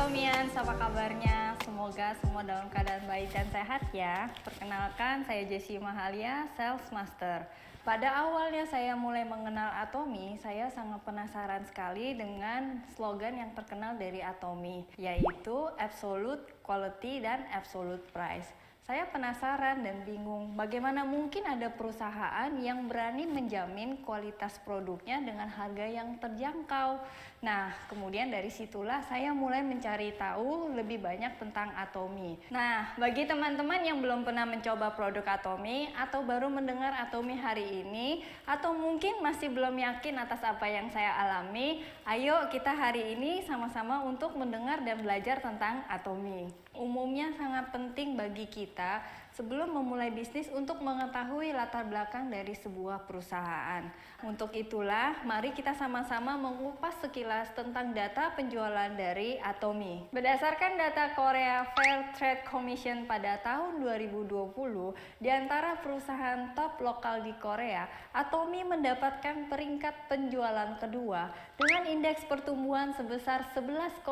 Atomians, apa kabarnya? Semoga semua dalam keadaan baik dan sehat ya. Perkenalkan, saya Jessie Mahalia, Sales Master. Pada awalnya saya mulai mengenal Atomi, saya sangat penasaran sekali dengan slogan yang terkenal dari Atomi, yaitu Absolute Quality dan Absolute Price. Saya penasaran dan bingung bagaimana mungkin ada perusahaan yang berani menjamin kualitas produknya dengan harga yang terjangkau. Nah, kemudian dari situlah saya mulai mencari tahu lebih banyak tentang Atomi. Nah, bagi teman-teman yang belum pernah mencoba produk Atomi atau baru mendengar Atomi hari ini, atau mungkin masih belum yakin atas apa yang saya alami, ayo kita hari ini sama-sama untuk mendengar dan belajar tentang Atomi. Umumnya sangat penting bagi kita sebelum memulai bisnis untuk mengetahui latar belakang dari sebuah perusahaan. Untuk itulah, mari kita sama-sama mengupas sekilas tentang data penjualan dari Atomi. Berdasarkan data Korea Fair Trade Commission pada tahun 2020, di antara perusahaan top lokal di Korea, Atomi mendapatkan peringkat penjualan kedua dengan indeks pertumbuhan sebesar 11,15%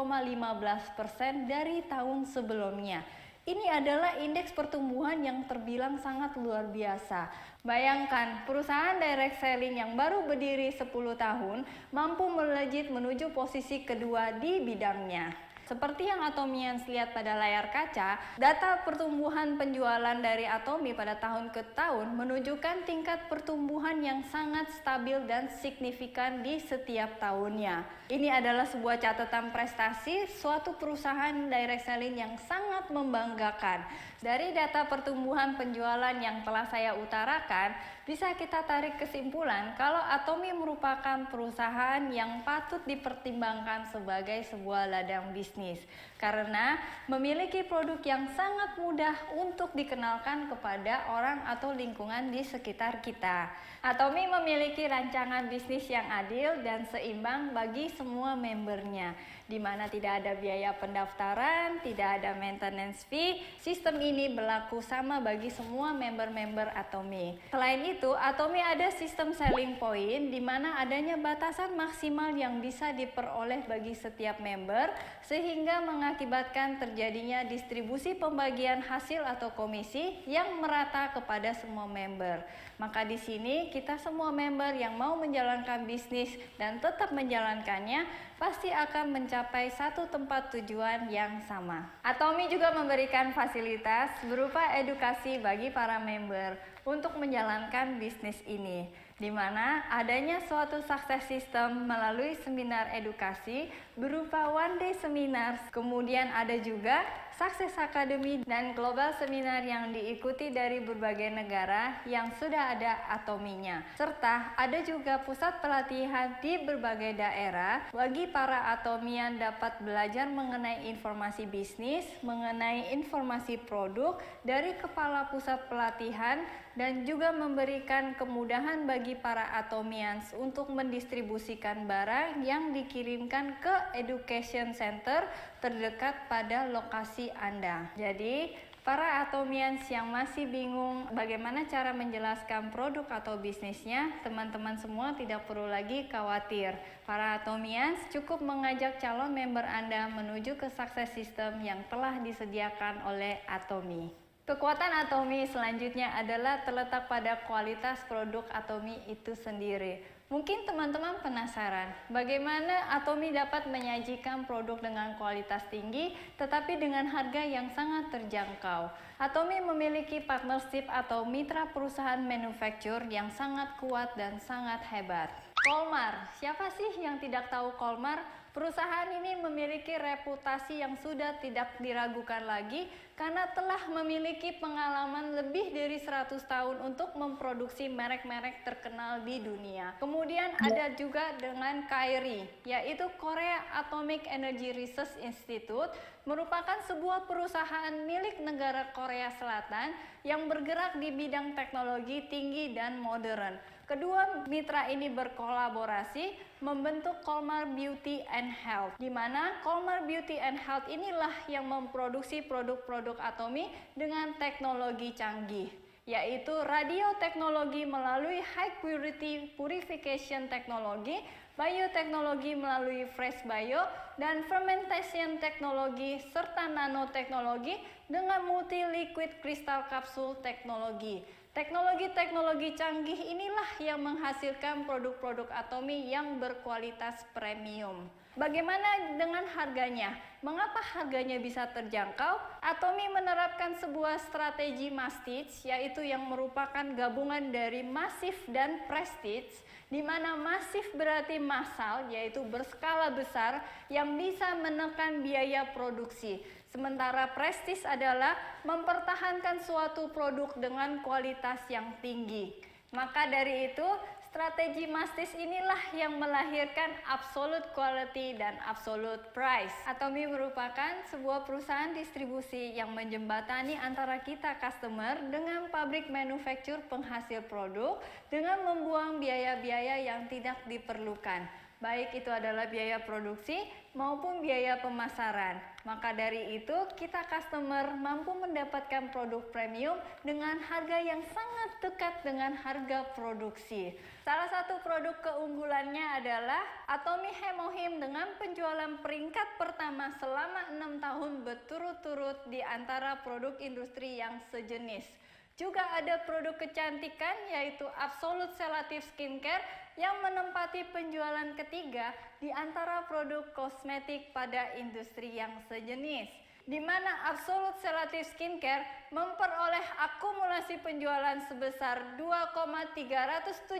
dari tahun sebelumnya. Ini adalah indeks pertumbuhan yang terbilang sangat luar biasa. Bayangkan, perusahaan direct selling yang baru berdiri 10 tahun mampu melejit menuju posisi kedua di bidangnya. Seperti yang Atomians lihat pada layar kaca, data pertumbuhan penjualan dari Atomi pada tahun ke tahun menunjukkan tingkat pertumbuhan yang sangat stabil dan signifikan di setiap tahunnya. Ini adalah sebuah catatan prestasi suatu perusahaan direct selling yang sangat membanggakan. Dari data pertumbuhan penjualan yang telah saya utarakan, bisa kita tarik kesimpulan kalau Atomi merupakan perusahaan yang patut dipertimbangkan sebagai sebuah ladang bisnis karena memiliki produk yang sangat mudah untuk dikenalkan kepada orang atau lingkungan di sekitar kita. Atomi memiliki rancangan bisnis yang adil dan seimbang bagi semua membernya, di mana tidak ada biaya pendaftaran, tidak ada maintenance fee. Sistem ini berlaku sama bagi semua member-member Atomi. Selain itu, Atomi ada sistem selling point di mana adanya batasan maksimal yang bisa diperoleh bagi setiap member sehingga mengakibatkan terjadinya distribusi pembagian hasil atau komisi yang merata kepada semua member. Maka di sini kita semua member yang mau menjalankan bisnis dan tetap menjalankannya pasti akan mencapai satu tempat tujuan yang sama. Atomi juga memberikan fasilitas berupa edukasi bagi para member untuk menjalankan bisnis ini, di mana adanya suatu success system melalui seminar edukasi berupa one day seminar. Kemudian ada juga Success Academy dan global seminar yang diikuti dari berbagai negara yang sudah ada Atominya. Serta ada juga pusat pelatihan di berbagai daerah bagi para Atomian dapat belajar mengenai informasi bisnis, mengenai informasi produk dari kepala pusat pelatihan dan juga memberikan kemudahan bagi para Atomians untuk mendistribusikan barang yang dikirimkan ke education center terdekat pada lokasi Anda. Jadi, para Atomians yang masih bingung bagaimana cara menjelaskan produk atau bisnisnya, teman-teman semua tidak perlu lagi khawatir. Para Atomians cukup mengajak calon member Anda menuju ke success system yang telah disediakan oleh Atomi. Kekuatan Atomi selanjutnya adalah terletak pada kualitas produk Atomi itu sendiri. Mungkin teman-teman penasaran, bagaimana Atomi dapat menyajikan produk dengan kualitas tinggi tetapi dengan harga yang sangat terjangkau. Atomi memiliki partnership atau mitra perusahaan manufaktur yang sangat kuat dan sangat hebat. Kolmar, siapa sih yang tidak tahu Kolmar? Perusahaan ini memiliki reputasi yang sudah tidak diragukan lagi karena telah memiliki pengalaman lebih dari 100 tahun untuk memproduksi merek-merek terkenal di dunia. Kemudian ada juga dengan KAIRI, yaitu Korea Atomic Energy Research Institute, merupakan sebuah perusahaan milik negara Korea Selatan yang bergerak di bidang teknologi tinggi dan modern. Kedua mitra ini berkolaborasi membentuk Kolmar Beauty and Health, di mana Kolmar Beauty and Health inilah yang memproduksi produk-produk Atomi dengan teknologi canggih, yaitu radioteknologi melalui high purity purification technology, bioteknologi melalui fresh bio, dan fermentation teknologi serta nanoteknologi dengan multi liquid crystal capsule teknologi. Teknologi-teknologi canggih inilah yang menghasilkan produk-produk Atomi yang berkualitas premium. Bagaimana dengan harganya? Mengapa harganya bisa terjangkau? Atomi menerapkan sebuah strategi Mastige, yaitu yang merupakan gabungan dari masif dan prestige, di mana masif berarti massal, yaitu berskala besar yang bisa menekan biaya produksi. Sementara prestis adalah mempertahankan suatu produk dengan kualitas yang tinggi. Maka dari itu, strategi Mastige inilah yang melahirkan absolute quality dan absolute price. Atomi merupakan sebuah perusahaan distribusi yang menjembatani antara kita customer dengan pabrik manufaktur penghasil produk dengan membuang biaya-biaya yang tidak diperlukan. Baik itu adalah biaya produksi maupun biaya pemasaran. Maka dari itu, kita customer mampu mendapatkan produk premium dengan harga yang sangat dekat dengan harga produksi. Salah satu produk keunggulannya adalah Atomi Hemohim dengan penjualan peringkat pertama selama 6 tahun berturut-turut di antara produk industri yang sejenis. Juga ada produk kecantikan yaitu Absolute Selative Skincare yang menempati penjualan ketiga di antara produk kosmetik pada industri yang sejenis, di mana Absolute Selative Skincare memperoleh akumulasi penjualan sebesar 2,375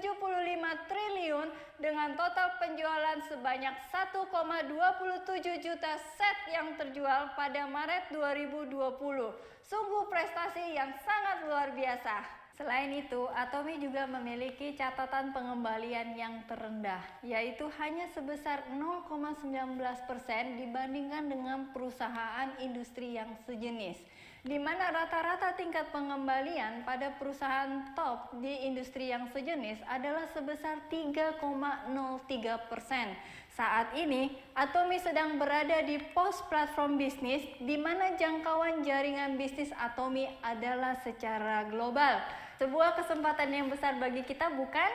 triliun dengan total penjualan sebanyak 1,27 juta set yang terjual pada Maret 2020. Sungguh prestasi yang sangat luar biasa. Selain itu, Atomi juga memiliki catatan pengembalian yang terendah, yaitu hanya sebesar 0,19% dibandingkan dengan perusahaan industri yang sejenis, di mana rata-rata tingkat pengembalian pada perusahaan top di industri yang sejenis adalah sebesar 3,03%. Saat ini, Atomi sedang berada di pos platform bisnis, di mana jangkauan jaringan bisnis Atomi adalah secara global. Sebuah kesempatan yang besar bagi kita, bukan?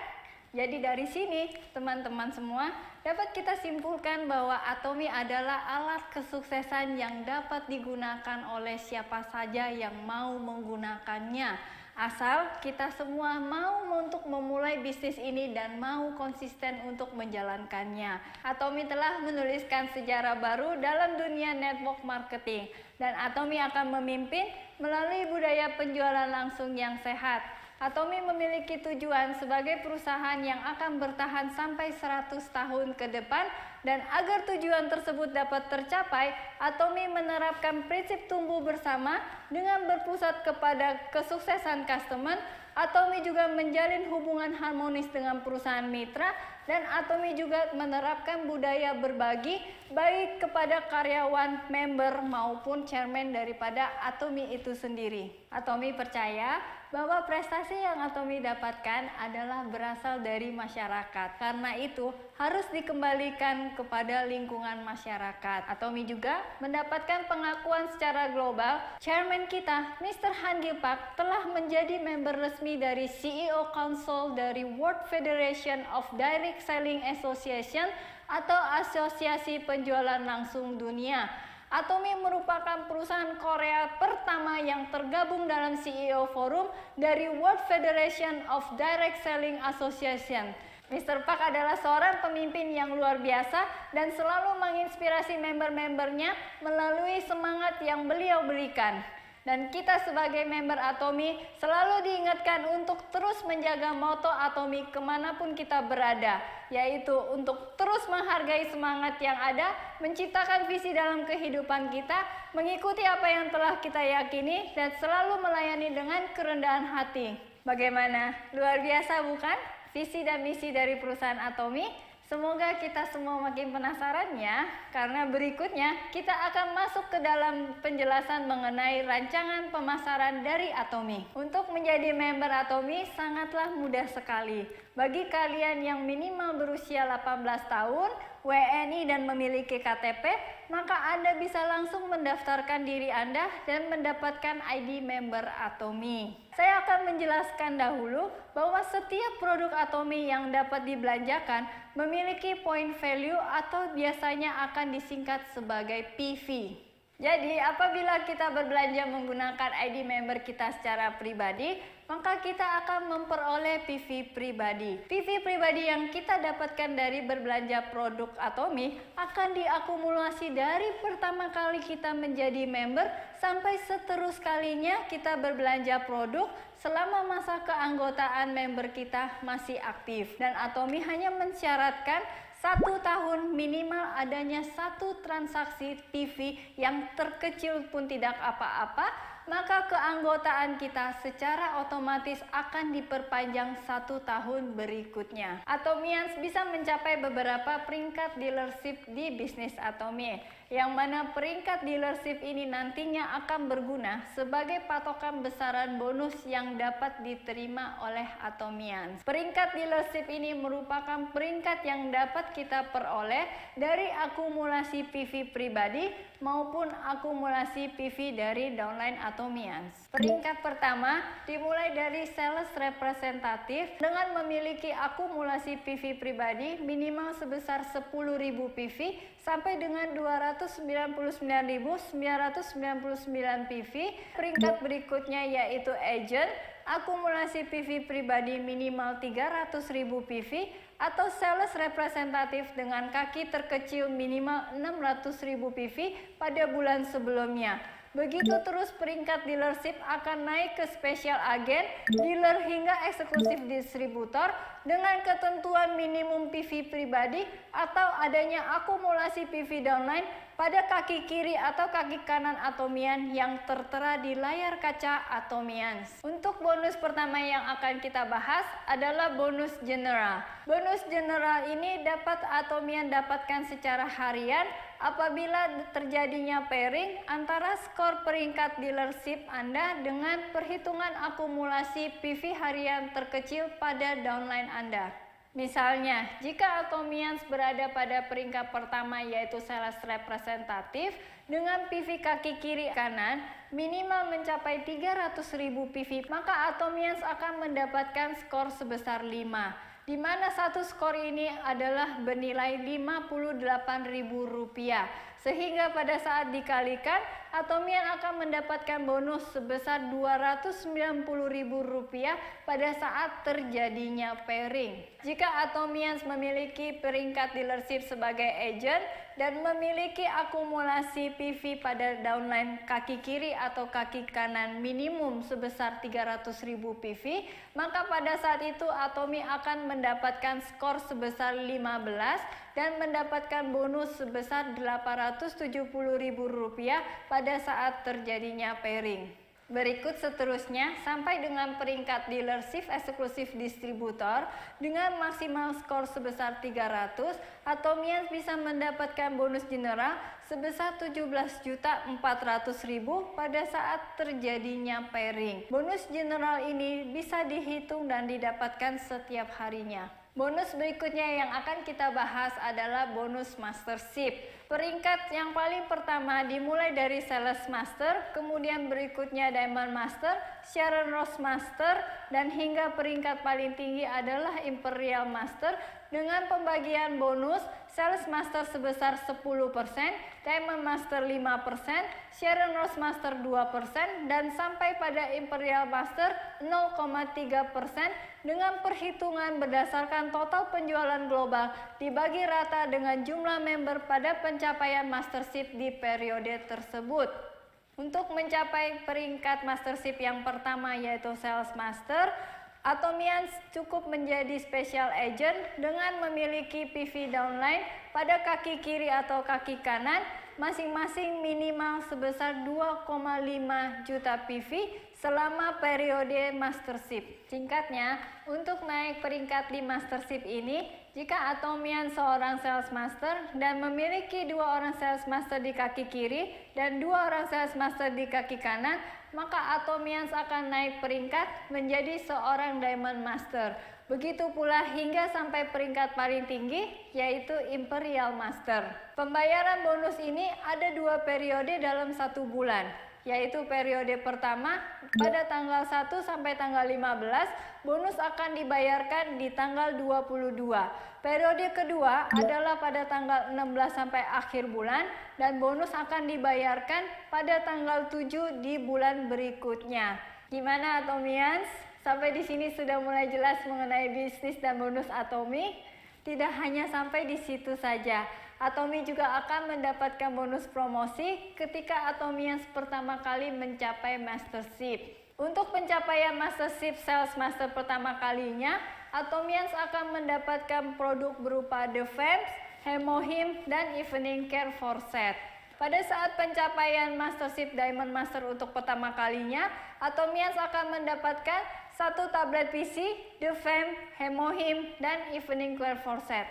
Jadi dari sini, teman-teman semua, dapat kita simpulkan bahwa Atomi adalah alat kesuksesan yang dapat digunakan oleh siapa saja yang mau menggunakannya. Asal kita semua mau untuk memulai bisnis ini dan mau konsisten untuk menjalankannya. Atomi telah menuliskan sejarah baru dalam dunia network marketing, dan Atomi akan memimpin melalui budaya penjualan langsung yang sehat. Atomi memiliki tujuan sebagai perusahaan yang akan bertahan sampai 100 tahun ke depan, dan agar tujuan tersebut dapat tercapai, Atomi menerapkan prinsip tumbuh bersama dengan berpusat kepada kesuksesan customer. Atomi juga menjalin hubungan harmonis dengan perusahaan mitra, dan Atomi juga menerapkan budaya berbagi baik kepada karyawan, member maupun chairman daripada Atomi itu sendiri. Atomi percaya bahwa prestasi yang Atomi dapatkan adalah berasal dari masyarakat. Karena itu harus dikembalikan kepada lingkungan masyarakat. Atomi juga mendapatkan pengakuan secara global. Chairman kita, Mr. Han Gil-pak, telah menjadi member resmi dari CEO Council dari World Federation of Direct Selling Association atau Asosiasi Penjualan Langsung Dunia. Atomi merupakan perusahaan Korea pertama yang tergabung dalam CEO Forum dari World Federation of Direct Selling Association. Mr. Pak adalah seorang pemimpin yang luar biasa dan selalu menginspirasi member-membernya melalui semangat yang beliau berikan. Dan kita sebagai member Atomi selalu diingatkan untuk terus menjaga moto Atomi kemanapun kita berada, yaitu untuk terus menghargai semangat yang ada, menciptakan visi dalam kehidupan kita, mengikuti apa yang telah kita yakini, dan selalu melayani dengan kerendahan hati. Bagaimana? Luar biasa bukan? Visi dan misi dari perusahaan Atomi. Semoga kita semua makin penasarannya, karena berikutnya kita akan masuk ke dalam penjelasan mengenai rancangan pemasaran dari Atomi. Untuk menjadi member Atomi sangatlah mudah sekali. Bagi kalian yang minimal berusia 18 tahun, WNI dan memiliki KTP, maka Anda bisa langsung mendaftarkan diri Anda dan mendapatkan ID member Atomy. Saya akan menjelaskan dahulu bahwa setiap produk Atomy yang dapat dibelanjakan memiliki point value atau biasanya akan disingkat sebagai PV. Jadi, apabila kita berbelanja menggunakan ID member kita secara pribadi, maka kita akan memperoleh PV pribadi. PV pribadi yang kita dapatkan dari berbelanja produk Atomy akan diakumulasi dari pertama kali kita menjadi member sampai seterus kalinya kita berbelanja produk selama masa keanggotaan member kita masih aktif. Dan Atomy hanya mensyaratkan 1 tahun minimal adanya 1 transaksi PV yang terkecil pun tidak apa-apa, maka keanggotaan kita secara otomatis akan diperpanjang 1 tahun berikutnya. Atomians bisa mencapai beberapa peringkat dealership di bisnis Atomy, yang mana peringkat dealership ini nantinya akan berguna sebagai patokan besaran bonus yang dapat diterima oleh Atomians. Peringkat dealership ini merupakan peringkat yang dapat kita peroleh dari akumulasi PV pribadi maupun akumulasi PV dari downline Atomians. Peringkat pertama dimulai dari sales representatif dengan memiliki akumulasi PV pribadi minimal sebesar 10.000 PV sampai dengan 299.999 PV. Peringkat berikutnya yaitu agent, akumulasi PV pribadi minimal 300.000 PV, atau sales representatif dengan kaki terkecil minimal 600.000 PV pada bulan sebelumnya. Begitu terus peringkat dealership akan naik ke special agent, dealer hingga eksklusif distributor dengan ketentuan minimum PV pribadi atau adanya akumulasi PV downline pada kaki kiri atau kaki kanan Atomian yang tertera di layar kaca Atomians. Untuk bonus pertama yang akan kita bahas adalah bonus general. Bonus general ini dapat Atomian dapatkan secara harian apabila terjadinya pairing antara skor peringkat dealership Anda dengan perhitungan akumulasi PV harian terkecil pada downline Anda. Misalnya, jika Atomians berada pada peringkat pertama yaitu sales representatif dengan PV kaki kiri kanan minimal mencapai 300.000 PV, maka Atomians akan mendapatkan skor sebesar 5, di mana satu skor ini adalah bernilai Rp58.000, sehingga pada saat dikalikan Atomian akan mendapatkan bonus sebesar Rp290.000 pada saat terjadinya pairing. Jika Atomians memiliki peringkat dealership sebagai agent dan memiliki akumulasi PV pada downline kaki kiri atau kaki kanan minimum sebesar 300.000 PV, maka pada saat itu Atomy akan mendapatkan skor sebesar 15 dan mendapatkan bonus sebesar Rp870.000 pada saat terjadinya pairing. Berikut seterusnya sampai dengan peringkat dealership eksklusif distributor dengan maksimal skor sebesar 300, Atomians bisa mendapatkan bonus general sebesar Rp17.400.000 pada saat terjadinya pairing. Bonus general ini bisa dihitung dan didapatkan setiap harinya. Bonus berikutnya yang akan kita bahas adalah bonus mastership. Peringkat yang paling pertama dimulai dari sales master, kemudian berikutnya diamond master, Sharon Rose master, dan hingga peringkat paling tinggi adalah imperial master dengan pembagian bonus sales master sebesar 10%, diamond master 5%, Sharon Rose master 2%, dan sampai pada imperial master 0,3% dengan perhitungan berdasarkan total penjualan global dibagi rata dengan jumlah member pada pencapaian mastership di periode tersebut. Untuk mencapai peringkat mastership yang pertama yaitu sales master, Atomians cukup menjadi special agent dengan memiliki PV downline pada kaki kiri atau kaki kanan masing-masing minimal sebesar 2,5 juta PV selama periode mastership. Singkatnya, untuk naik peringkat di mastership ini, jika Atomian seorang sales master dan memiliki 2 orang sales master di kaki kiri dan 2 orang sales master di kaki kanan, maka Atomians akan naik peringkat menjadi seorang Diamond Master. Begitu pula hingga sampai peringkat paling tinggi, yaitu Imperial Master. Pembayaran bonus ini ada 2 periode dalam 1 bulan, yaitu periode pertama pada tanggal 1 sampai tanggal 15, bonus akan dibayarkan di tanggal 22. Periode kedua adalah pada tanggal 16 sampai akhir bulan, dan bonus akan dibayarkan pada tanggal 7 di bulan berikutnya. Gimana Atomians? Sampai di sini sudah mulai jelas mengenai bisnis dan bonus Atomi? Tidak hanya sampai di situ saja. Atomi juga akan mendapatkan bonus promosi ketika Atomians pertama kali mencapai Mastership. Untuk pencapaian Mastership Sales Master pertama kalinya, Atomians akan mendapatkan produk berupa The Vamps, Hemohim, dan Evening Care for Set. Pada saat pencapaian Mastership Diamond Master untuk pertama kalinya, Atomians akan mendapatkan 1 tablet PC, The Vamp, Hemohim, dan Evening Care for Set.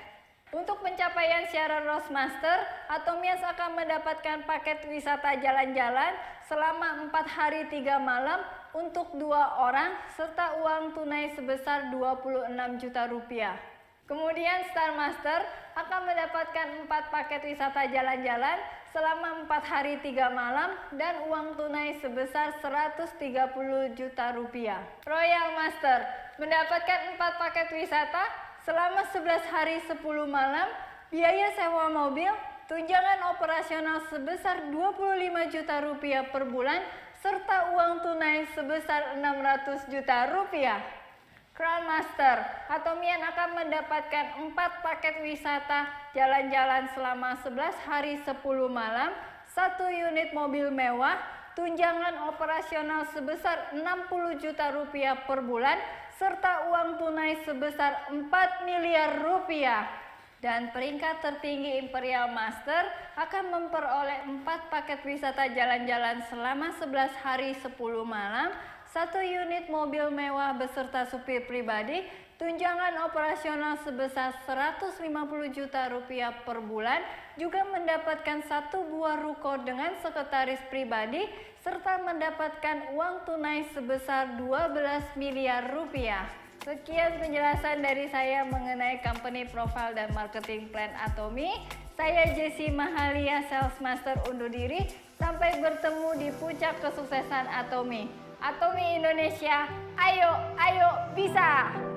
Untuk pencapaian Sierra Rose Master, Atomians akan mendapatkan paket wisata jalan-jalan selama 4 hari 3 malam untuk 2 orang serta uang tunai sebesar 26 juta rupiah. Kemudian Star Master akan mendapatkan 4 paket wisata jalan-jalan selama 4 hari 3 malam dan uang tunai sebesar 130 juta rupiah. Royal Master mendapatkan 4 paket wisata selama 11 hari 10 malam, biaya sewa mobil, tunjangan operasional sebesar 25 juta rupiah per bulan, serta uang tunai sebesar 600 juta rupiah. Crown Master, Atomian akan mendapatkan 4 paket wisata jalan-jalan selama 11 hari 10 malam, 1 unit mobil mewah, tunjangan operasional sebesar 60 juta rupiah per bulan, serta uang tunai sebesar 4 miliar rupiah. Dan peringkat tertinggi Imperial Master akan memperoleh 4 paket wisata jalan-jalan selama 11 hari 10 malam, 1 unit mobil mewah beserta supir pribadi, tunjangan operasional sebesar 150 juta rupiah per bulan, juga mendapatkan 1 buah ruko dengan sekretaris pribadi, serta mendapatkan uang tunai sebesar 12 miliar rupiah. Sekian penjelasan dari saya mengenai company profile dan marketing plan Atomi. Saya Jessie Mahalia, Sales Master undur diri. Sampai bertemu di puncak kesuksesan Atomi. Atomi Indonesia, ayo, ayo, bisa!